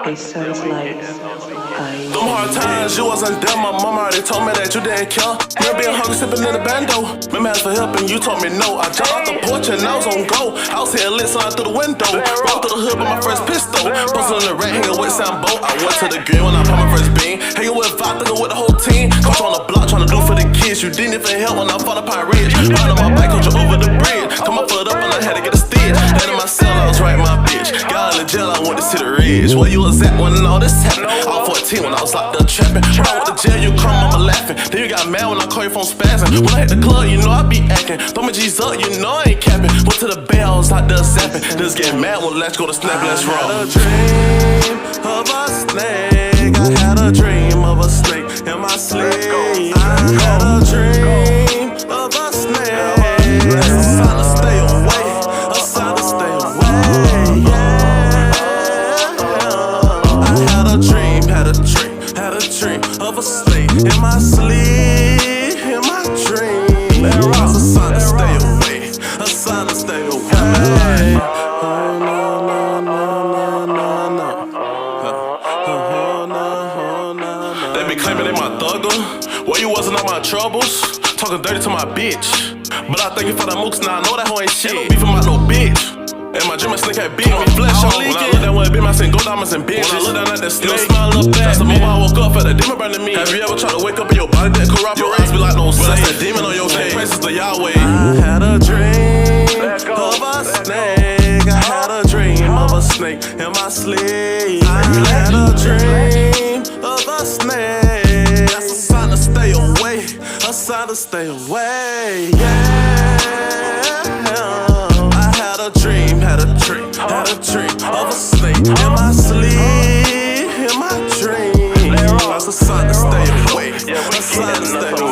It sounds like Them hard times, you wasn't there. My mama already told me that you didn't care. Remember being hungry, sipping in the bando. Remember asked for help and you told me no. I jumped off the porch and I was on go. I was here lit, sliding through the window. Rolled through the hood with my first pistol. Posted on the rack, hanging with Sam Boat. I went to the green when I popped my first bean. Hanging with five, thinking with the whole team. Coach on the block, trying to do for the kids. You didn't even help when I fought up Pine Ridge. Riding on my bike, coach over the bridge. Come my foot up and I had to get a stitch. Head in my cell, I was right, my bitch. Got out of jail, I went to see the ridge. Where you was at when all this happened? I was 14 when I was locked up trapping. When I went to jail, you come, mama laughing. Then you got mad when I call your phone spazzing. When I hit the club, you know I be acting. Throw my G's up, you know I ain't capping. Went to the bay, I was out there zapping. Just get mad when Latch go to snap, let's roll. I had a dream of a snake. I had a dream of a snake in my sleep. I had a dream of a snake. That's a sign to stay away. A sign to stay away. Yeah. I had a dream of a snake in my sleep. In my dream. That's a sign to stay away. A sign to stay away. Oh no, no, no, no, no, no. They be claiming they my thugger. Where you wasn't on my troubles. Talking dirty to my bitch. But I thank you for the mooks, now I know that hoe ain't shit. Ain't no beefing my little bitch. And my gym and slick had beat me flesh on. When I look that one, I seen gold diamonds and bitches. When I look down at that snake, smile up back. That's the moment I woke up, felt a demon burning me. Have you ever tried to wake up and your body didn't corrupt? Your eyes be like no saint. But that's that demon on your case. Praises to Yahweh. I had a dream of a snake. I had a dream of a snake in my sleep. I had a dream of a snake. That's a sign to stay away. A sign to stay away. Yeah. Had a dream of a snake in my sleep, in my dream. That's a sign to stay away. A sign to stay away.